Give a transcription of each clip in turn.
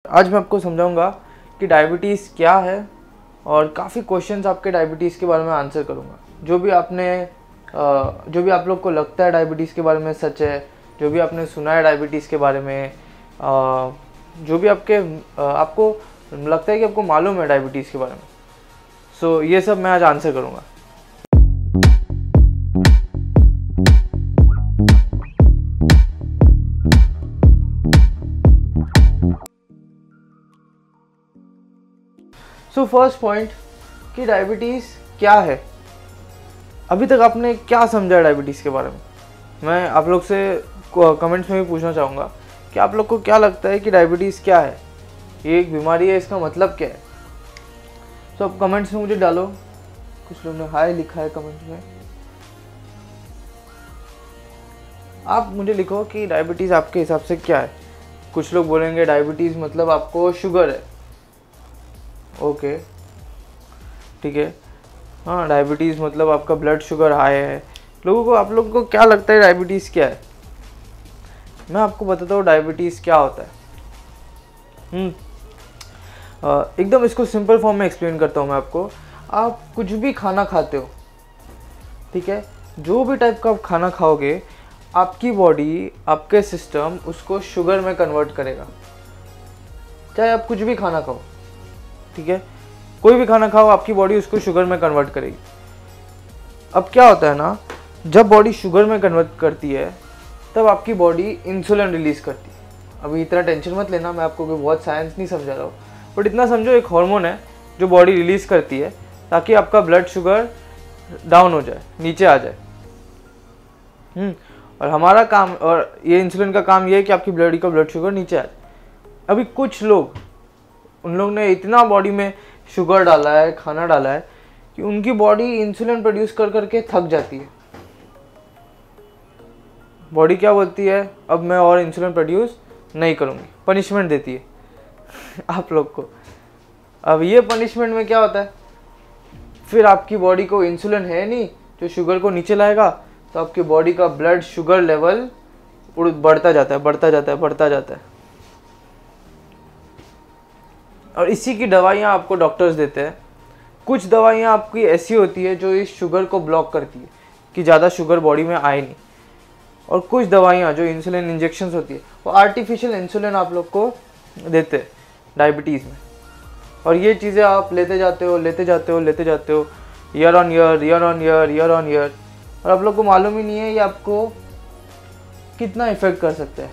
आज मैं आपको समझाऊंगा कि डायबिटीज़ क्या है और काफ़ी क्वेश्चंस आपके डायबिटीज़ के बारे में आंसर करूंगा। जो भी आप लोग को लगता है डायबिटीज़ के बारे में सच है, जो भी आपने सुना है डायबिटीज़ के बारे में, जो भी आपको लगता है कि आपको मालूम है डायबिटीज़ के बारे में, सो ये सब मैं आज आंसर करूँगा। सो फर्स्ट पॉइंट कि डायबिटीज़ क्या है। अभी तक आपने क्या समझा डायबिटीज़ के बारे में? मैं आप लोग से कमेंट्स में भी पूछना चाहूँगा कि आप लोग को क्या लगता है कि डायबिटीज़ क्या है, ये एक बीमारी है, इसका मतलब क्या है। तो आप कमेंट्स में मुझे डालो। कुछ लोगों ने हाय लिखा है कमेंट में। आप मुझे लिखो कि डायबिटीज़ आपके हिसाब से क्या है। कुछ लोग बोलेंगे डायबिटीज़ मतलब आपको शुगर है। ओके, ठीक है। हाँ, डायबिटीज़ मतलब आपका ब्लड शुगर हाई है। आप लोगों को क्या लगता है डायबिटीज़ क्या है? मैं आपको बताता हूँ डायबिटीज़ क्या होता है। एकदम इसको सिंपल फॉर्म में एक्सप्लेन करता हूँ मैं आपको। आप कुछ भी खाना खाते हो, ठीक है, जो भी टाइप का आप खाना खाओगे, आपकी बॉडी, आपके सिस्टम उसको शुगर में कन्वर्ट करेगा। चाहे आप कुछ भी खाना खाओ, ठीक है, कोई भी खाना खाओ, आपकी बॉडी उसको शुगर में कन्वर्ट करेगी। अब क्या होता है ना, जब बॉडी शुगर में कन्वर्ट करती है तब आपकी बॉडी इंसुलिन रिलीज करती है। अभी इतना टेंशन मत लेना, मैं आपको कोई बहुत साइंस नहीं समझा रहा हूँ, बट इतना समझो एक हार्मोन है जो बॉडी रिलीज करती है ताकि आपका ब्लड शुगर डाउन हो जाए, नीचे आ जाए। और हमारा काम, और ये इंसुलिन का काम ये है कि आपकी बॉडी का ब्लड शुगर नीचे आ जाए। अभी कुछ लोग, उन लोग ने इतना बॉडी में शुगर डाला है, खाना डाला है कि उनकी बॉडी इंसुलिन प्रोड्यूस कर करके थक जाती है। बॉडी क्या बोलती है, अब मैं और इंसुलिन प्रोड्यूस नहीं करूँगी, पनिशमेंट देती है आप लोग को। अब ये पनिशमेंट में क्या होता है, फिर आपकी बॉडी को इंसुलिन है नहीं जो शुगर को नीचे लाएगा, तो आपकी बॉडी का ब्लड शुगर लेवल बढ़ता जाता है। और इसी की दवाइयाँ आपको डॉक्टर्स देते हैं। कुछ दवाइयाँ आपकी ऐसी होती है जो इस शुगर को ब्लॉक करती है कि ज़्यादा शुगर बॉडी में आए नहीं। और कुछ दवाइयाँ जो इंसुलिन इंजेक्शंस होती है, वो आर्टिफिशियल इंसुलिन आप लोग को देते हैं डायबिटीज़ में। और ये चीज़ें आप लेते जाते हो ईयर ऑन ईयर, और आप लोग को मालूम ही नहीं है ये आपको कितना इफ़ेक्ट कर सकता है।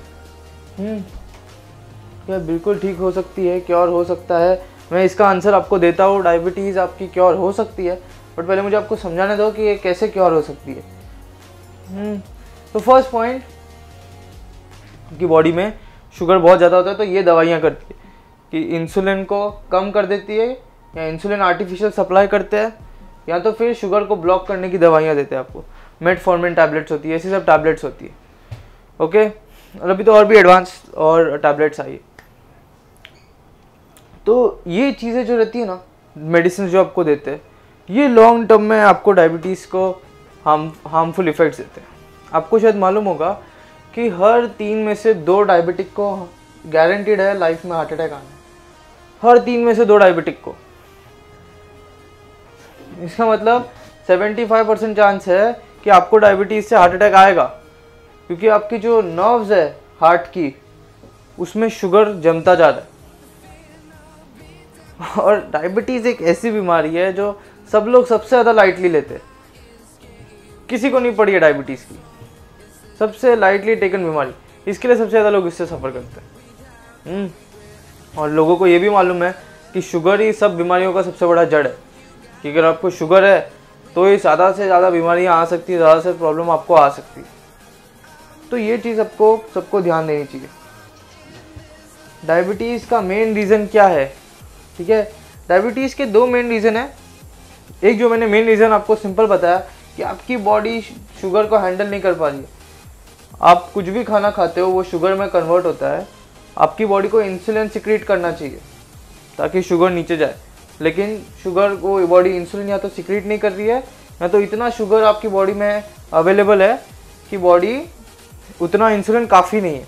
क्या बिल्कुल ठीक हो सकती है, क्योर हो सकता है? मैं इसका आंसर आपको देता हूँ। डायबिटीज़ आपकी क्योर हो सकती है, बट पहले मुझे आपको समझाने दो कि ये कैसे क्योर हो सकती है। तो फर्स्ट पॉइंट कि बॉडी में शुगर बहुत ज़्यादा होता है तो ये दवाइयाँ करती है कि इंसुलिन को कम कर देती है, या इंसुलिन आर्टिफिशियल सप्लाई करते हैं, या तो फिर शुगर को ब्लॉक करने की दवाइयाँ देते हैं आपको। मेटफॉर्मिन टैबलेट्स होती है, ऐसी सब टैबलेट्स होती है। ओके, और अभी तो और भी एडवांस और टैबलेट्स आई है। तो ये चीज़ें जो रहती है ना, मेडिसिन जो आपको देते हैं, ये लॉन्ग टर्म में आपको डायबिटीज़ को हार्मफुल इफ़ेक्ट्स देते हैं। आपको शायद मालूम होगा कि हर 3 में से 2 डायबिटिक को गारंटीड है लाइफ में हार्ट अटैक आना। हर 3 में से 2 डायबिटिक को। इसका मतलब 75% चांस है कि आपको डायबिटीज़ से हार्ट अटैक आएगा, क्योंकि आपकी जो नर्व्स है हार्ट की, उसमें शुगर जमता जा रहा है। और डायबिटीज़ एक ऐसी बीमारी है जो सब लोग सबसे ज़्यादा लाइटली लेते हैं। किसी को नहीं पड़ी है डायबिटीज़ की, सबसे लाइटली टेकन बीमारी, इसके लिए सबसे ज़्यादा लोग इससे सफ़र करते हैं। और लोगों को ये भी मालूम है कि शुगर ही सब बीमारियों का सबसे बड़ा जड़ है, कि अगर आपको शुगर है तो ये ज़्यादा से ज़्यादा बीमारियाँ आ सकती है, ज़्यादा से प्रॉब्लम आपको आ सकती है। तो ये चीज़ सबको ध्यान देनी चाहिए। डायबिटीज़ का मेन रीज़न क्या है, ठीक है? डायबिटीज़ के 2 मेन रीज़न है। एक जो मैंने मेन रीज़न आपको सिंपल बताया कि आपकी बॉडी शुगर को हैंडल नहीं कर पा रही है। आप कुछ भी खाना खाते हो वो शुगर में कन्वर्ट होता है। आपकी बॉडी को इंसुलिन सिक्रीट करना चाहिए ताकि शुगर नीचे जाए, लेकिन शुगर को बॉडी इंसुलिन या तो सिक्रीट नहीं कर रही है, या तो इतना शुगर आपकी बॉडी में अवेलेबल है कि बॉडी उतना इंसुलिन काफ़ी नहीं है।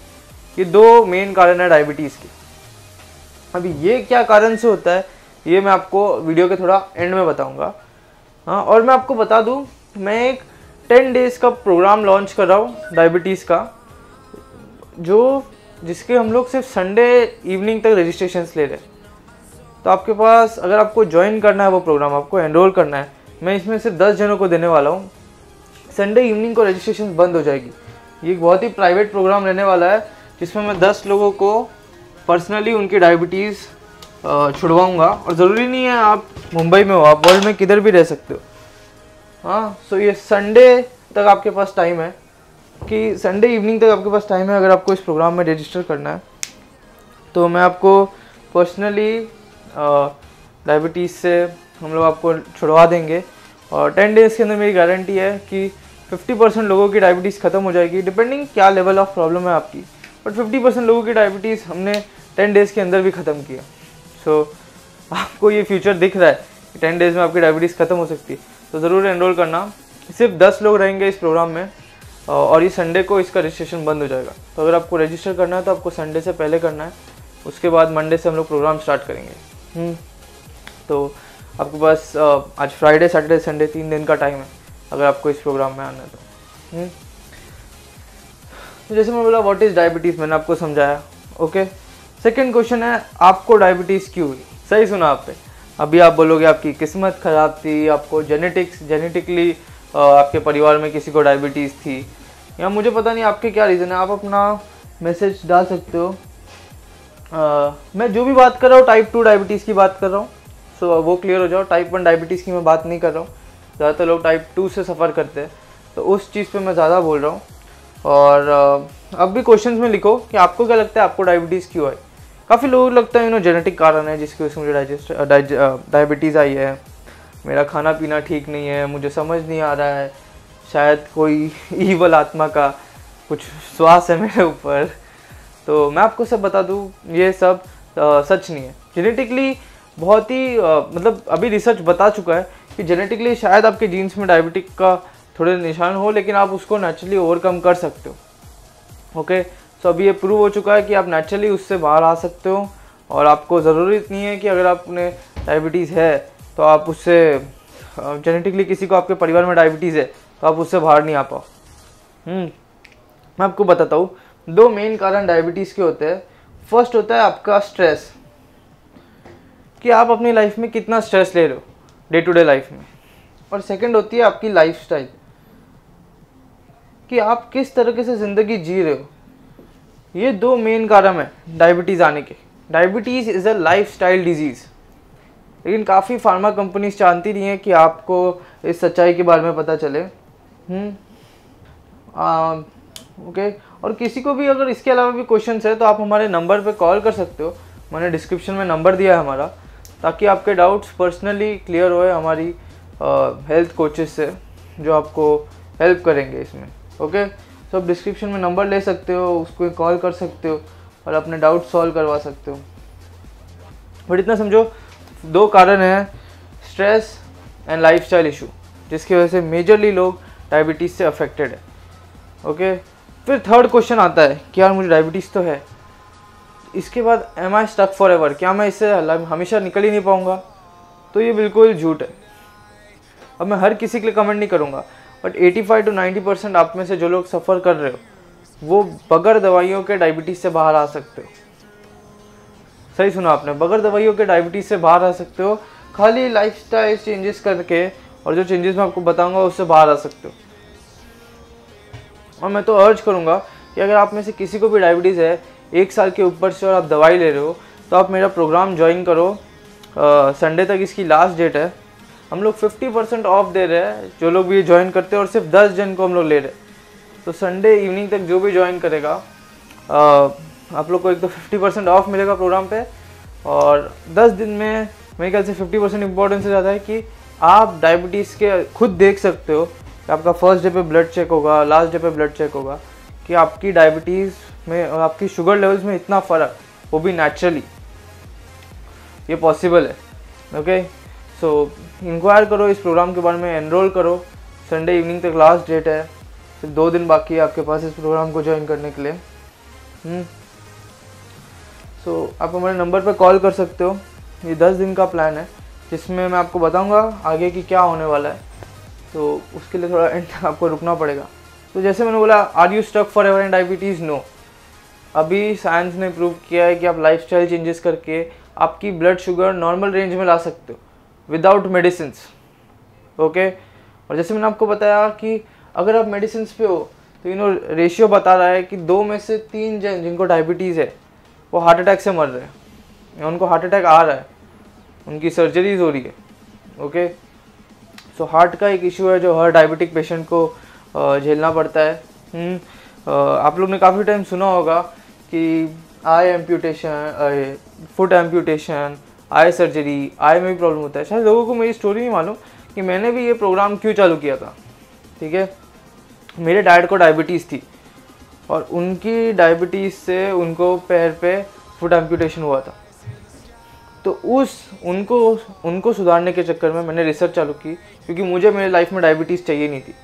ये 2 मेन कारण है डायबिटीज़ के। अभी ये क्या कारण से होता है ये मैं आपको वीडियो के थोड़ा एंड में बताऊंगा। हाँ, और मैं आपको बता दूं, मैं एक 10 डेज का प्रोग्राम लॉन्च कर रहा हूँ डायबिटीज़ का, जिसके हम लोग सिर्फ संडे इवनिंग तक रजिस्ट्रेशंस ले रहे हैं। तो आपके पास अगर आपको ज्वाइन करना है वो प्रोग्राम, आपको एनरोल करना है, मैं इसमें सिर्फ 10 जनों को देने वाला हूँ। संडे इवनिंग को रजिस्ट्रेशन बंद हो जाएगी। ये एक बहुत ही प्राइवेट प्रोग्राम रहने वाला है जिसमें मैं 10 लोगों को पर्सनली उनकी डायबिटीज़ छुड़वाऊँगा। और ज़रूरी नहीं है आप मुंबई में हो, आप वर्ल्ड में किधर भी रह सकते हो। हाँ, सो ये संडे तक आपके पास टाइम है, कि संडे इवनिंग तक आपके पास टाइम है अगर आपको इस प्रोग्राम में रजिस्टर करना है। तो मैं आपको पर्सनली डायबिटीज़ से हम लोग आपको छुड़वा देंगे, और 10 डेज़ के अंदर मेरी गारंटी है कि 50% लोगों की डायबिटीज़ ख़त्म हो जाएगी, डिपेंडिंग क्या लेवल ऑफ प्रॉब्लम है आपकी, बट 50% लोगों की डायबिटीज़ हमने 10 डेज़ के अंदर भी ख़त्म किया। सो आपको ये फ्यूचर दिख रहा है कि 10 डेज़ में आपकी डायबिटीज़ ख़त्म हो सकती है, तो ज़रूर एनरोल करना। सिर्फ 10 लोग रहेंगे इस प्रोग्राम में, और ये संडे को इसका रजिस्ट्रेशन बंद हो जाएगा। तो अगर आपको रजिस्टर करना है तो आपको संडे से पहले करना है, उसके बाद मंडे से हम लोग प्रोग्राम स्टार्ट करेंगे। तो आपके पास आज फ्राइडे, सैटरडे, संडे 3 दिन का टाइम है अगर आपको इस प्रोग्राम में आना है तो जैसे मैं बोला व्हाट इज़ डायबिटीज़, मैंने आपको समझाया। ओके, सेकंड क्वेश्चन है आपको डायबिटीज़ क्यों हुई? सही सुना आपने। अभी आप बोलोगे आपकी किस्मत ख़राब थी, आपको जेनेटिकली आपके परिवार में किसी को डायबिटीज़ थी, या मुझे पता नहीं आपके क्या रीज़न है। आप अपना मैसेज डाल सकते हो। मैं जो भी बात कर रहा हूँ टाइप 2 डायबिटीज़ की बात कर रहा हूँ, सो वो क्लियर हो जाओ। टाइप 1 डायबिटीज़ की मैं बात नहीं कर रहा हूँ। ज़्यादातर लोग टाइप 2 से सफ़र करते हैं, तो उस चीज़ पे मैं ज़्यादा बोल रहा हूँ। और अब भी क्वेश्चंस में लिखो कि आपको क्या लगता है आपको डायबिटीज़ क्यों आई। काफ़ी लोगों को लगता है जेनेटिक कारण है जिसकी वजह से मुझे डायबिटीज़ आई है, मेरा खाना पीना ठीक नहीं है, मुझे समझ नहीं आ रहा है, शायद कोई ईवल आत्मा का कुछ श्वास है मेरे ऊपर। तो मैं आपको सब बता दूं, ये सब सच नहीं है। जेनेटिकली बहुत ही मतलब अभी रिसर्च बता चुका है कि जेनेटिकली शायद आपके जीन्स में डायबिटिक का थोड़े निशान हो, लेकिन आप उसको नेचुरली ओवरकम कर सकते हो। ओके, सो अभी ये प्रूव हो चुका है कि आप नेचुरली उससे बाहर आ सकते हो, और आपको ज़रूरत नहीं है कि अगर आपने डायबिटीज़ है तो आप उससे जेनेटिकली किसी को आपके परिवार में डायबिटीज़ है तो आप उससे बाहर नहीं आ पाओ। मैं आपको बताता हूँ 2 मेन कारण डायबिटीज़ के होते हैं। फर्स्ट होता है आपका स्ट्रेस, कि आप अपनी लाइफ में कितना स्ट्रेस ले रहे हो डे टू डे लाइफ में, और सेकंड होती है आपकी लाइफस्टाइल, कि आप किस तरीके से ज़िंदगी जी रहे हो। ये 2 मेन कारण है डायबिटीज़ आने के। Diabetes is a lifestyle disease, लेकिन काफ़ी फार्मा कंपनीज चाहती नहीं है कि आपको इस सच्चाई के बारे में पता चले। ओके, और किसी को भी अगर इसके अलावा भी क्वेश्चंस है तो आप हमारे नंबर पे कॉल कर सकते हो। मैंने डिस्क्रिप्शन में नंबर दिया है हमारा, ताकि आपके डाउट्स पर्सनली क्लियर होए हमारी हेल्थ कोचेस से, जो आपको हेल्प करेंगे इसमें। ओके, तो आप डिस्क्रिप्शन में नंबर ले सकते हो, उसको कॉल कर सकते हो और अपने डाउट सॉल्व करवा सकते हो। बट इतना समझो 2 कारण हैं, स्ट्रेस एंड लाइफस्टाइल इशू, जिसकी वजह से मेजरली लोग डायबिटीज़ से अफेक्टेड है। ओके, फिर थर्ड क्वेश्चन आता है कि यार मुझे डायबिटीज़ तो है, इसके बाद am I stuck forever, क्या मैं इससे हमेशा निकल ही नहीं पाऊँगा? तो ये बिल्कुल झूठ है। अब मैं हर किसी के लिए कमेंट नहीं करूँगा, बट 85 to 90% आप में से जो लोग सफ़र कर रहे हो वो बगैर दवाइयों के डायबिटीज़ से बाहर आ सकते हो। सही सुना आपने, बगैर दवाइयों के डायबिटीज़ से बाहर आ सकते हो, खाली लाइफस्टाइल चेंजेस करके, और जो चेंजेस मैं आपको बताऊंगा उससे बाहर आ सकते हो। और मैं तो अर्ज करूंगा कि अगर आप में से किसी को भी डायबिटीज़ है 1 साल के ऊपर से और आप दवाई ले रहे हो, तो आप मेरा प्रोग्राम ज्वाइन करो। संडे तक इसकी लास्ट डेट है। हम लोग 50% ऑफ दे रहे हैं जो लोग भी ज्वाइन करते हैं, और सिर्फ 10 जन को हम लोग ले रहे हैं। तो संडे इवनिंग तक जो भी ज्वाइन करेगा आप लोग को एक तो 50% ऑफ मिलेगा प्रोग्राम पे, और 10 दिन में मेरे ख्याल से 50% इम्पोर्टेंस से ज़्यादा है कि आप डायबिटीज़ के खुद देख सकते हो कि आपका फर्स्ट डे पे ब्लड चेक होगा, लास्ट डे पे ब्लड चेक होगा, कि आपकी डायबिटीज़ में और आपकी शुगर लेवल्स में इतना फ़र्क, वो भी नेचुरली, ये पॉसिबल है। ओके, सो इंक्वायर करो इस प्रोग्राम के बारे में, एनरोल करो। संडे इवनिंग तक लास्ट डेट है, सिर्फ 2 दिन बाकी है आपके पास इस प्रोग्राम को ज्वाइन करने के लिए। तो आप हमारे नंबर पर कॉल कर सकते हो। ये 10 दिन का प्लान है जिसमें मैं आपको बताऊंगा आगे की क्या होने वाला है, तो उसके लिए थोड़ा एंड तक आपको रुकना पड़ेगा। तो जैसे मैंने बोला, are you stuck forever in diabetes? No. अभी साइंस ने प्रूव किया है कि आप लाइफस्टाइल चेंजेस करके आपकी ब्लड शुगर नॉर्मल रेंज में ला सकते हो विदाउट मेडिसिन्स। ओके, और जैसे मैंने आपको बताया कि अगर आप मेडिसिन पे हो तो रेशियो बता रहा है कि 2 में से 3 जन जिनको डायबिटीज़ है वो हार्ट अटैक से मर रहे हैं, या उनको हार्ट अटैक आ रहा है, उनकी सर्जरीज हो रही है। ओके, सो हार्ट का एक इशू है जो हर डायबिटिक पेशेंट को झेलना पड़ता है। आप लोग ने काफ़ी टाइम सुना होगा कि eye amputation, foot amputation, eye surgery, eye में भी प्रॉब्लम होता है। शायद लोगों को मेरी स्टोरी नहीं मालूम कि मैंने भी ये प्रोग्राम क्यों चालू किया था। ठीक है, मेरे डैड को डायबिटीज़ थी और उनकी डायबिटीज़ से उनको पैर पे फुट एम्प्यूटेशन हुआ था। तो उनको सुधारने के चक्कर में मैंने रिसर्च चालू की, क्योंकि मुझे मेरे लाइफ में डायबिटीज़ चाहिए नहीं थी।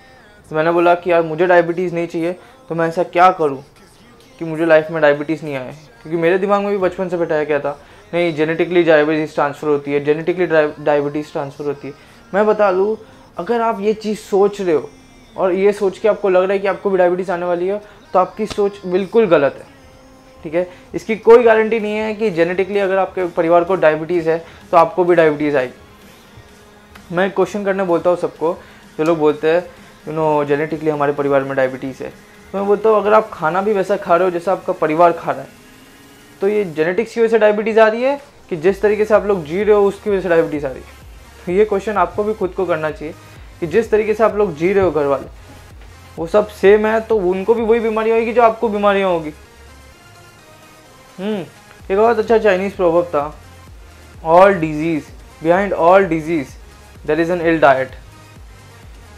तो मैंने बोला कि यार मुझे डायबिटीज़ नहीं चाहिए, तो मैं ऐसा क्या करूं कि मुझे लाइफ में डायबिटीज़ नहीं आए। क्योंकि मेरे दिमाग में भी बचपन से बैठाया गया था, नहीं जेनेटिकली डायबिटीज़ ट्रांसफ़र होती है, जेनेटिकली डायबिटीज़ ट्रांसफ़र होती है। मैं बता दूँ, अगर आप ये चीज़ सोच रहे हो और ये सोच के आपको लग रहा है कि आपको भी डायबिटीज़ आने वाली है, तो आपकी सोच बिल्कुल गलत है। ठीक है, इसकी कोई गारंटी नहीं है कि जेनेटिकली अगर आपके परिवार को डायबिटीज़ है तो आपको भी डायबिटीज़ आएगी। मैं क्वेश्चन करने बोलता हूँ सबको, जो लोग बोलते हैं जेनेटिकली हमारे परिवार में डायबिटीज़ है, तो मैं बोलता हूँ अगर आप खाना भी वैसा खा रहे हो जैसा आपका परिवार खा रहा है, तो ये जेनेटिक्स की वजह से डायबिटीज़ आ रही है कि जिस तरीके से आप लोग जी रहे हो उसकी वजह से डायबिटीज़ आ रही है? तो ये क्वेश्चन आपको भी खुद को करना चाहिए कि जिस तरीके से आप लोग जी रहे हो घर वाले, वो सब सेम है, तो उनको भी वही बीमारियाँ होगी जो आपको बीमारियाँ होगी। एक बहुत अच्छा चाइनीज़ प्रोवर्ब था, behind all disease there is an ill diet,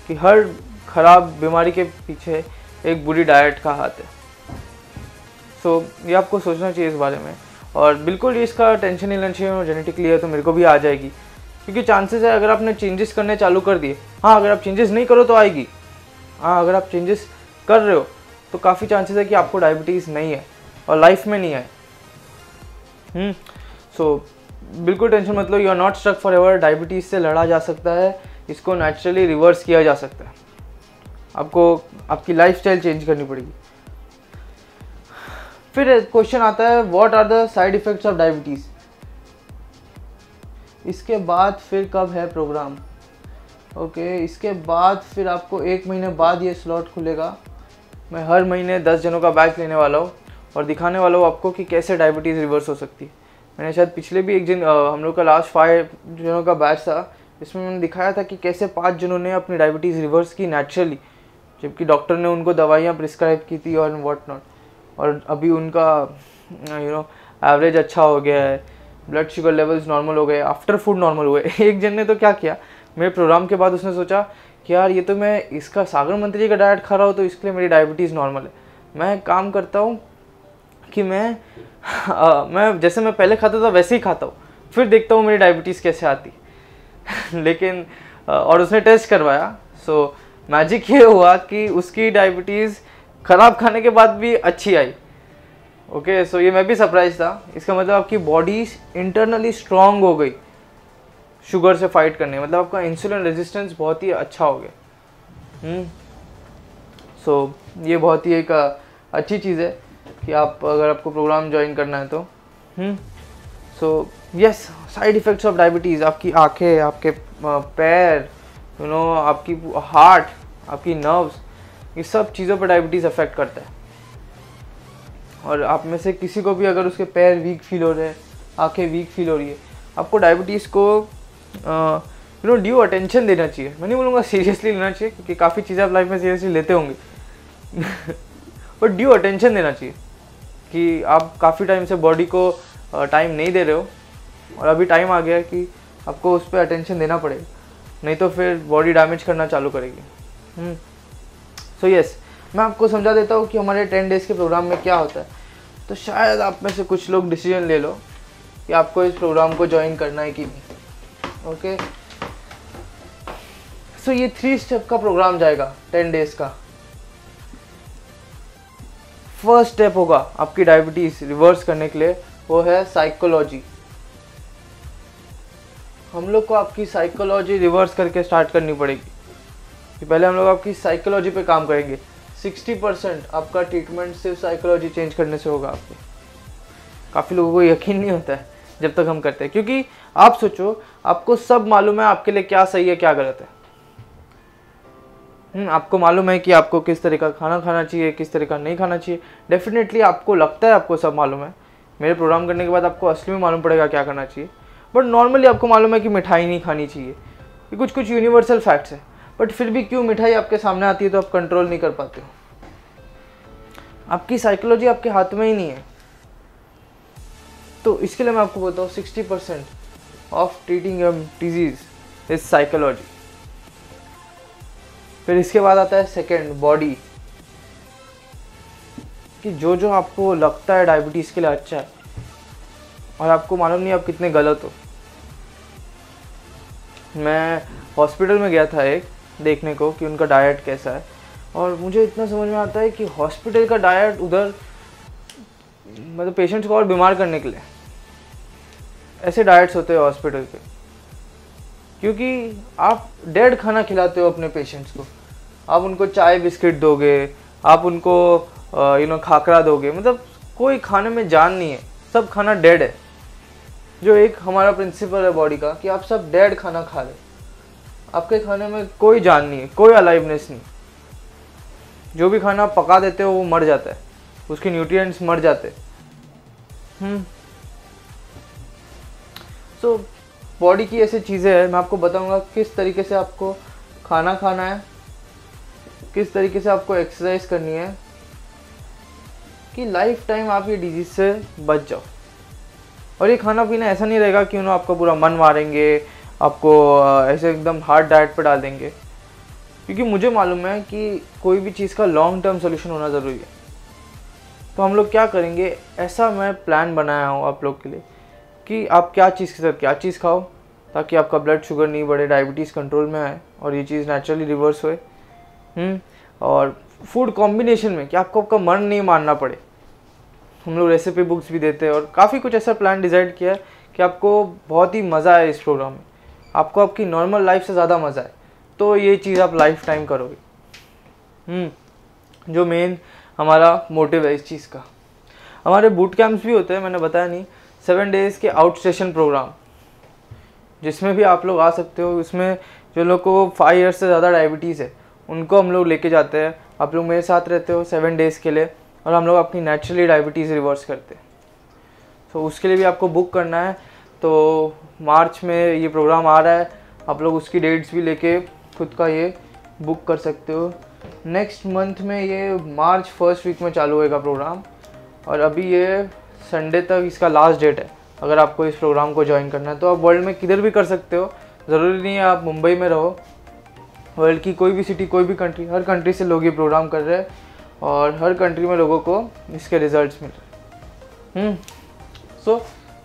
कि हर खराब बीमारी के पीछे एक बुरी डाइट का हाथ है। सो ये आपको सोचना चाहिए इस बारे में, और बिल्कुल इसका टेंशन नहीं लेना चाहिए जेनेटिकली है तो मेरे को भी आ जाएगी, क्योंकि चांसेस है अगर आपने चेंजेस करने चालू कर दिए, हाँ अगर आप चेंजेस नहीं करो तो आएगी, हाँ अगर आप चेंजेस कर रहे हो तो काफ़ी चांसेस है कि आपको डायबिटीज़ नहीं है और लाइफ में नहीं आए। सो बिल्कुल टेंशन मत लो, you are not struck forever. डायबिटीज़ से लड़ा जा सकता है, इसको नेचुरली रिवर्स किया जा सकता है। आपको आपकी लाइफस्टाइल चेंज करनी पड़ेगी। फिर क्वेश्चन आता है, what are the side effects of diabetes? इसके बाद फिर कब है प्रोग्राम? ओके, इसके बाद फिर आपको 1 महीने बाद ये स्लॉट खुलेगा। मैं हर महीने 10 जनों का बैच लेने वाला हूँ और दिखाने वाला हूँ आपको कि कैसे डायबिटीज़ रिवर्स हो सकती है। मैंने शायद पिछले भी एक दिन हम लोग का लास्ट 5 जनों का बैच था, इसमें मैंने दिखाया था कि कैसे 5 जनों ने अपनी डायबिटीज़ रिवर्स की नेचुरली, जबकि डॉक्टर ने उनको दवाइयाँ प्रिस्क्राइब की थी और व्हाट नॉट, और अभी उनका एवरेज अच्छा हो गया है, ब्लड शुगर लेवल्स नॉर्मल हो गए, आफ्टर फूड नॉर्मल हुए। एक जन ने तो क्या किया, मेरे प्रोग्राम के बाद उसने सोचा कि यार ये तो मैं इसका सागर मंत्री का डाइट खा रहा हूँ तो इसके लिए मेरी डायबिटीज़ नॉर्मल है। मैं काम करता हूँ कि मैं जैसे मैं पहले खाता था वैसे ही खाता हूँ, फिर देखता हूँ मेरी डायबिटीज़ कैसे आती। लेकिन और उसने टेस्ट करवाया, सो मैजिक ये हुआ कि उसकी डायबिटीज़ ख़राब खाने के बाद भी अच्छी आई। ओके, सो ये मैं भी सरप्राइज था। इसका मतलब आपकी बॉडी इंटरनली स्ट्रांग हो गई शुगर से फाइट करने, मतलब आपका इंसुलिन रेजिस्टेंस बहुत ही अच्छा हो गया। सो ये बहुत ही एक अच्छी चीज़ है कि आप अगर आपको प्रोग्राम ज्वाइन करना है तो। So yes, side effects of diabetes, आपकी आँखें, आपके पैर, आपकी हार्ट, आपकी नर्व्स, ये सब चीज़ों पर डायबिटीज़ अफेक्ट करता है। और आप में से किसी को भी अगर उसके पैर वीक फील हो रहे हैं, आंखें वीक फील हो रही है, आपको डायबिटीज़ को ड्यू अटेंशन देना चाहिए। मैं नहीं बोलूँगा सीरियसली लेना चाहिए, क्योंकि काफ़ी चीज़ें आप लाइफ में सीरियसली लेते होंगे बट ड्यू अटेंशन देना चाहिए कि आप काफ़ी टाइम से बॉडी को टाइम नहीं दे रहे हो और अभी टाइम आ गया कि आपको उस पर अटेंशन देना पड़ेगा, नहीं तो फिर बॉडी डैमेज करना चालू करेगी। सो यस, मैं आपको समझा देता हूँ कि हमारे 10 डेज़ के प्रोग्राम में क्या होता है। तो शायद आप में से कुछ लोग डिसीजन ले लो कि आपको इस प्रोग्राम को ज्वाइन करना है कि नहीं। ओके, सो ये 3 स्टेप का प्रोग्राम जाएगा 10 डेज़ का। फर्स्ट स्टेप होगा आपकी डायबिटीज़ रिवर्स करने के लिए वो है साइकोलॉजी। हम लोग को आपकी साइकोलॉजी रिवर्स करके स्टार्ट करनी पड़ेगी कि पहले हम लोग आपकी साइकोलॉजी पे काम करेंगे। 60% आपका ट्रीटमेंट सिर्फ साइकोलॉजी चेंज करने से होगा आपके। काफ़ी लोगों को यकीन नहीं होता है जब तक हम करते हैं, क्योंकि आप सोचो आपको सब मालूम है आपके लिए क्या सही है क्या गलत है। आपको मालूम है कि आपको किस तरह का खाना खाना चाहिए, किस तरह का नहीं खाना चाहिए। डेफिनेटली आपको लगता है आपको सब मालूम है। मेरे प्रोग्राम करने के बाद आपको असली में मालूम पड़ेगा क्या करना चाहिए। बट नॉर्मली आपको मालूम है कि मिठाई नहीं खानी चाहिए। ये कुछ कुछ यूनिवर्सल फैक्ट्स है। बट फिर भी क्यों मिठाई आपके सामने आती है तो आप कंट्रोल नहीं कर पाते हो। आपकी साइकोलॉजी आपके हाथ में ही नहीं है। तो इसके लिए मैं आपको बोलता हूँ 60% of treating your disease is psychology. फिर इसके बाद आता है सेकेंड, बॉडी। कि जो जो आपको लगता है डायबिटीज़ के लिए अच्छा है और आपको मालूम नहीं आप कितने गलत हो। मैं हॉस्पिटल में गया था एक देखने को कि उनका डाइट कैसा है, और मुझे इतना समझ में आता है कि हॉस्पिटल का डाइट उधर मतलब पेशेंट्स को और बीमार करने के लिए ऐसे डाइट्स होते हैं हॉस्पिटल के। क्योंकि आप डेड खाना खिलाते हो अपने पेशेंट्स को। आप उनको चाय बिस्किट दोगे, आप उनको खाकरा दोगे, मतलब कोई खाने में जान नहीं है, सब खाना डेड है। जो एक हमारा प्रिंसिपल है बॉडी का कि आप सब डेड खाना खा रहे, आपके खाने में कोई जान नहीं है, कोई अलाइवनेस नहीं। जो भी खाना आप पका देते हो वो मर जाता है, उसके न्यूट्रिएंट्स मर जाते हैं। सो बॉडी की ऐसी चीज़ें हैं। मैं आपको बताऊंगा किस तरीके से आपको खाना खाना है, किस तरीके से आपको एक्सरसाइज करनी है कि लाइफ टाइम आप ये डिजीज से बच जाओ। और ये खाना पीना ऐसा नहीं रहेगा कि आपका पूरा मन मारेंगे, आपको ऐसे एकदम हार्ड डाइट पर डाल देंगे। क्योंकि मुझे मालूम है कि कोई भी चीज़ का लॉन्ग टर्म सोल्यूशन होना ज़रूरी है। तो हम लोग क्या करेंगे, ऐसा मैं प्लान बनाया हूँ आप लोग के लिए कि आप क्या चीज़ के साथ क्या चीज़ खाओ ताकि आपका ब्लड शुगर नहीं बढ़े, डायबिटीज़ कंट्रोल में आए और ये चीज़ नेचुरली रिवर्स होए। और फूड कॉम्बिनेशन में कि आपको आपका मन नहीं मानना पड़े। हम लोग रेसिपी बुक्स भी देते हैं और काफ़ी कुछ ऐसा प्लान डिसाइड किया है कि आपको बहुत ही मज़ा आए इस प्रोग्राम में, आपको आपकी नॉर्मल लाइफ से ज़्यादा मज़ा आए। तो ये चीज़ आप लाइफ टाइम करोगे। जो मेन हमारा मोटिव है इस चीज़ का। हमारे बूट कैंप्स भी होते हैं, मैंने बताया नहीं, 7 डेज़ के आउट स्टेशन प्रोग्राम, जिसमें भी आप लोग आ सकते हो। उसमें जो लोग को 5 ईयर्स से ज़्यादा डायबिटीज़ है उनको हम लोग लेके जाते हैं। आप लोग मेरे साथ रहते हो 7 डेज़ के लिए और हम लोग अपनी नेचुरली डायबिटीज़ रिवर्स करते हैं। तो उसके लिए भी आपको बुक करना है। तो मार्च में ये प्रोग्राम आ रहा है, आप लोग उसकी डेट्स भी लेके खुद का ये बुक कर सकते हो। नेक्स्ट मंथ में ये मार्च फर्स्ट वीक में चालू होगा प्रोग्राम, और अभी ये संडे तक इसका लास्ट डेट है। अगर आपको इस प्रोग्राम को ज्वाइन करना है तो आप वर्ल्ड में किधर भी कर सकते हो, ज़रूरी नहीं है आप मुंबई में रहो। वर्ल्ड की कोई भी सिटी, कोई भी कंट्री, हर कंट्री से लोग ये प्रोग्राम कर रहे हैं और हर कंट्री में लोगों को इसके रिजल्ट्स मिल रहे हैं। सो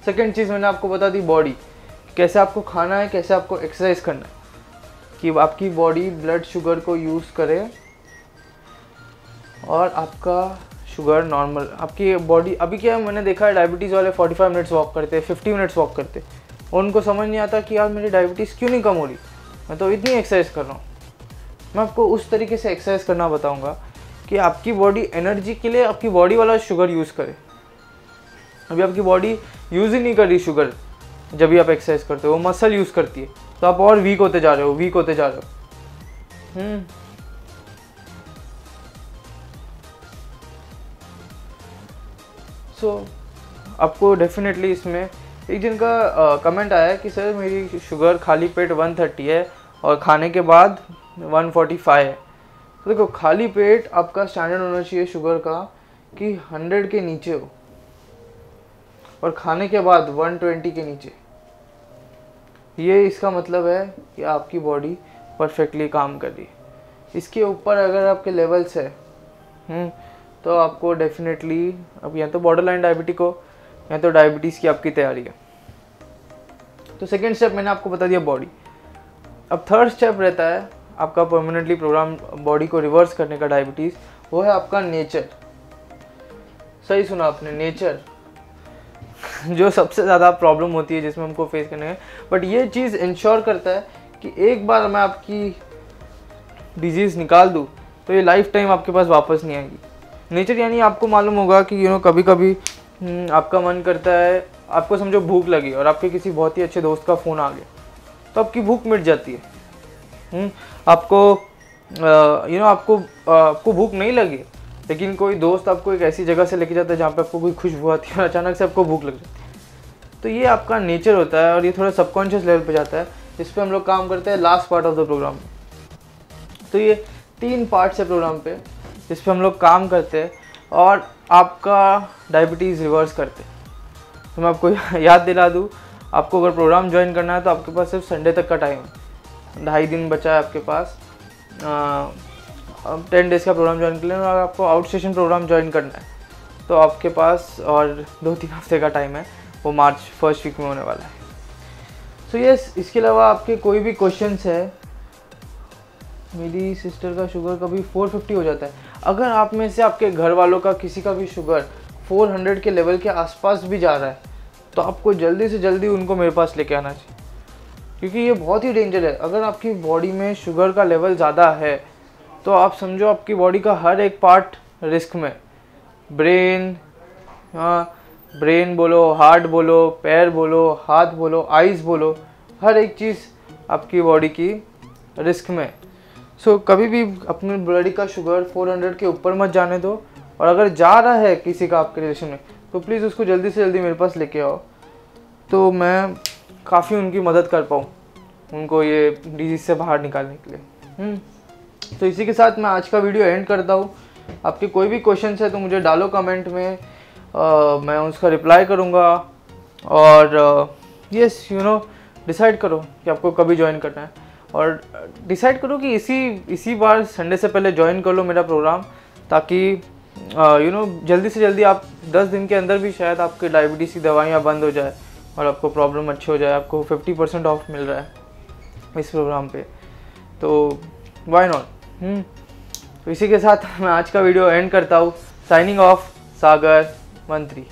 सेकेंड चीज़ मैंने आपको बता दी, बॉडी, कैसे आपको खाना है, कैसे आपको एक्सरसाइज करना है कि आपकी बॉडी ब्लड शुगर को यूज़ करे और आपका शुगर नॉर्मल। आपकी बॉडी अभी क्या है, मैंने देखा है डायबिटीज़ वाले 45 मिनट्स वॉक करते हैं, 50 मिनट्स वॉक करते हैं, और उनको समझ नहीं आता कि यार मेरी डायबिटीज़ क्यों नहीं कम हो रही, मैं तो इतनी एक्सरसाइज कर रहा हूँ। मैं आपको उस तरीके से एक्सरसाइज करना बताऊँगा कि आपकी बॉडी एनर्जी के लिए आपकी बॉडी वाला शुगर यूज़ करे। अभी आपकी बॉडी यूज़ ही नहीं कर रही शुगर, जब भी आप एक्सरसाइज करते हो वो मसल यूज़ करती है, तो आप और वीक होते जा रहे हो, वीक होते जा रहे हो। सो आपको डेफिनेटली इसमें एक दिन का कमेंट आया कि सर मेरी शुगर खाली पेट 130 है और खाने के बाद 145 है। तो देखो, खाली पेट आपका स्टैंडर्ड होना चाहिए शुगर का कि 100 के नीचे हो, और खाने के बाद 120 के नीचे। ये इसका मतलब है कि आपकी बॉडी परफेक्टली काम कर रही है। इसके ऊपर अगर आपके लेवल्स है तो आपको डेफिनेटली अब या तो बॉर्डरलाइन डायबिटिक हो या तो डायबिटीज़ की आपकी तैयारी है। तो सेकेंड स्टेप मैंने आपको बता दिया बॉडी। अब थर्ड स्टेप रहता है आपका परमानेंटली प्रोग्राम बॉडी को रिवर्स करने का डायबिटीज़, वो है आपका नेचर। सही सुना आपने, नेचर। जो सबसे ज़्यादा प्रॉब्लम होती है जिसमें हमको फेस करने है। बट ये चीज़ इंश्योर करता है कि एक बार मैं आपकी डिजीज़ निकाल दूँ तो ये लाइफ टाइम आपके पास वापस नहीं आएगी। नेचर यानी आपको मालूम होगा कि कभी कभी आपका मन करता है, आपको समझो भूख लगी और आपके किसी बहुत ही अच्छे दोस्त का फ़ोन आ गया तो आपकी भूख मिट जाती है। आपको आपको भूख नहीं लगी लेकिन कोई दोस्त आपको एक ऐसी जगह से लेके जाता है जहाँ पे आपको कोई खुशबू आती है और अचानक से आपको भूख लग जाती है। तो ये आपका नेचर होता है और ये थोड़ा सबकॉन्शियस लेवल पे जाता है, जिस पे हम लोग काम करते हैं last part of the program में। तो ये 3 पार्ट्स है प्रोग्राम पे जिस पे हम लोग काम करते हैं और आपका डायबिटीज़ रिवर्स करते हैं। तो मैं आपको याद दिला दूँ, आपको अगर प्रोग्राम ज्वाइन करना है तो आपके पास सिर्फ संडे तक का टाइम है, 2.5 दिन बचा है आपके पास 10 डेज़ का प्रोग्राम ज्वाइन कर लेना। और आपको आउट स्टेशन प्रोग्राम ज्वाइन करना है तो आपके पास और 2-3 हफ्ते का टाइम है, वो मार्च फर्स्ट वीक में होने वाला है। सो यस, इसके अलावा आपके कोई भी क्वेश्चंस है। मेरी सिस्टर का शुगर कभी 450 हो जाता है। अगर आप में से आपके घर वालों का किसी का भी शुगर 400 के लेवल के आसपास भी जा रहा है तो आपको जल्दी से जल्दी उनको मेरे पास लेके आना चाहिए, क्योंकि ये बहुत ही डेंजर है। अगर आपकी बॉडी में शुगर का लेवल ज़्यादा है तो आप समझो आपकी बॉडी का हर एक पार्ट रिस्क में। ब्रेन बोलो, हार्ट बोलो, पैर बोलो, हाथ बोलो, आइज़ बोलो, हर एक चीज़ आपकी बॉडी की रिस्क में। सो कभी भी अपनी बॉडी का शुगर 400 के ऊपर मत जाने दो, और अगर जा रहा है किसी का आपके रिलेशन में तो प्लीज़ उसको जल्दी से जल्दी मेरे पास लेके आओ, तो मैं काफ़ी उनकी मदद कर पाऊँ उनको ये डिजीज़ से बाहर निकालने के लिए। तो इसी के साथ मैं आज का वीडियो एंड करता हूँ। आपके कोई भी क्वेश्चन है तो मुझे डालो कमेंट में, मैं उसका रिप्लाई करूँगा। और यस डिसाइड करो कि आपको कभी ज्वाइन करना है, और डिसाइड करो कि इसी बार संडे से पहले ज्वाइन कर लो मेरा प्रोग्राम, ताकि जल्दी से जल्दी आप 10 दिन के अंदर भी शायद आपके डायबिटीज़ की दवाइयाँ बंद हो जाए और आपको प्रॉब्लम अच्छी हो जाए। आपको 50% ऑफ मिल रहा है इस प्रोग्राम पे, तो वाई नॉट। तो इसी के साथ मैं आज का वीडियो एंड करता हूँ। साइनिंग ऑफ, सागर मंत्री।